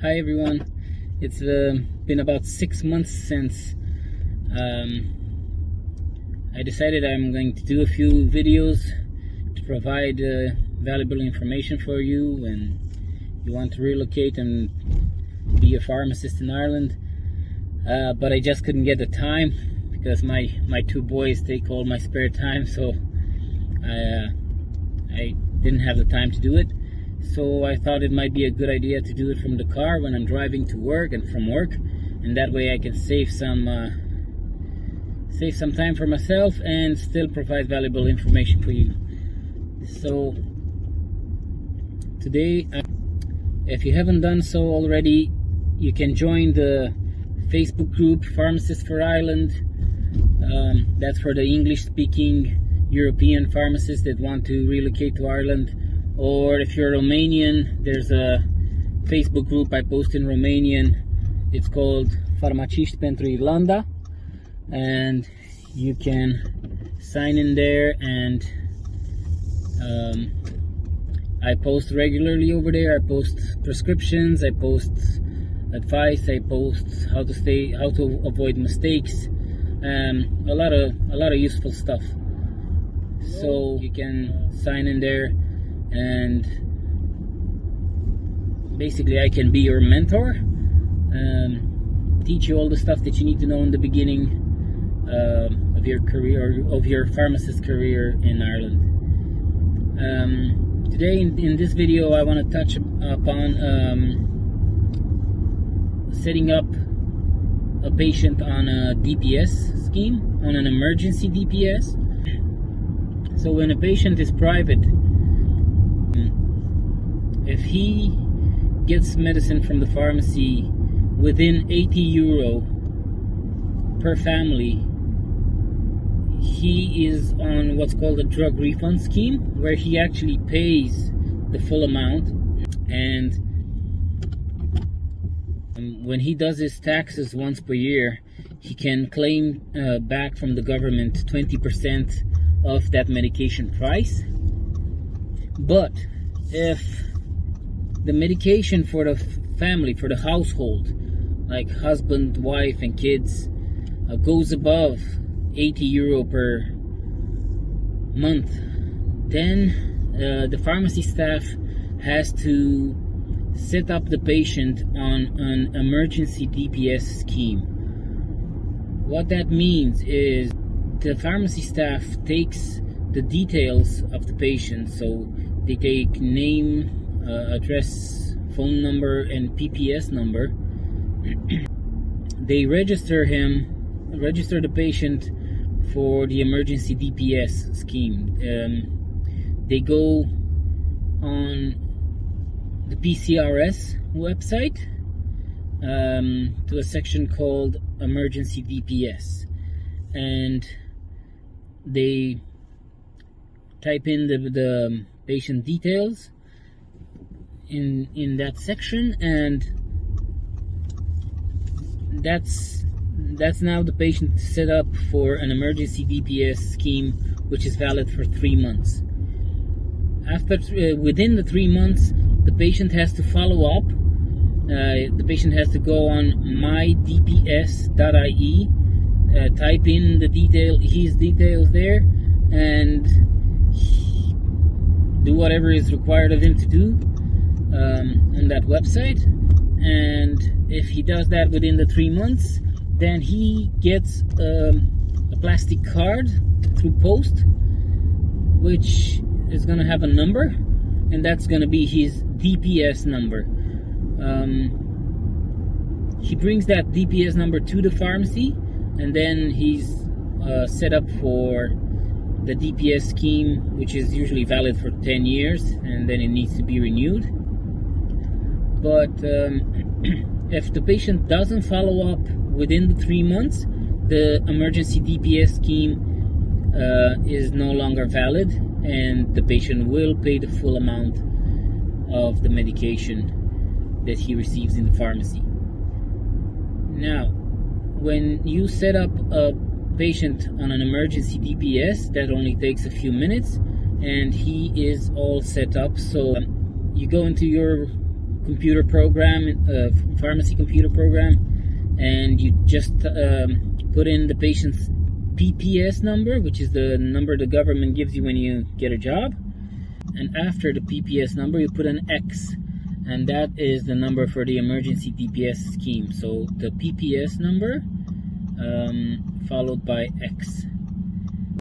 Hi everyone. It's been about 6 months since I decided I'm going to do a few videos to provide valuable information for you when you want to relocate and be a pharmacist in Ireland. But I just couldn't get the time because my two boys take all my spare time, so I didn't have the time to do it. So I thought it might be a good idea to do it from the car when I'm driving to work and from work, and that way I can save some time for myself and still provide valuable information for you. So today, if you haven't done so already, you can join the Facebook group Pharmacists for Ireland. That's for the English-speaking European pharmacists that want to relocate to Ireland. Or if you're Romanian, there's a Facebook group I post in Romanian. It's called Farmaciști pentru Irlanda, and you can sign in there, and I post regularly over there. I post prescriptions, I post advice, I post how to avoid mistakes, a lot of useful stuff. So you can sign in there, and basically I can be your mentor, teach you all the stuff that you need to know in the beginning of your career, of your pharmacist career in Ireland. Today in this video I want to touch upon setting up a patient on a DPS scheme, on an emergency DPS. So when a patient is private, if he gets medicine from the pharmacy within €80 per family, he is on what's called a drug refund scheme, where he actually pays the full amount, and when he does his taxes once per year, he can claim back from the government 20% of that medication price. But if the medication for the family, for the household, like husband, wife and kids, goes above €80 per month, then the pharmacy staff has to set up the patient on an emergency DPS scheme. What that means is the pharmacy staff takes the details of the patient, so they take name, address, phone number and PPS number. They register the patient for the emergency DPS scheme. They go on the PCRS website to a section called emergency DPS, and they type in the patient details in that section, and that's now the patient set up for an emergency DPS scheme, which is valid for 3 months. After within the 3 months, the patient has to follow up. The patient has to go on mydps.ie, type in his details there, and do whatever is required of him to do on that website. And if he does that within the 3 months, then he gets a plastic card through post, which is going to have a number, and that's going to be his DPS number. He brings that DPS number to the pharmacy, and then he's set up for the DPS scheme, which is usually valid for 10 years, and then it needs to be renewed. But if the patient doesn't follow up within the 3 months, the emergency DPS scheme is no longer valid, and the patient will pay the full amount of the medication that he receives in the pharmacy. Now, when you set up a patient on an emergency DPS, that only takes a few minutes, and he is all set up. So you go into your computer program, pharmacy computer program, and you just put in the patient's PPS number, which is the number the government gives you when you get a job. And after the PPS number, you put an X, and that is the number for the emergency PPS scheme. So the PPS number followed by X.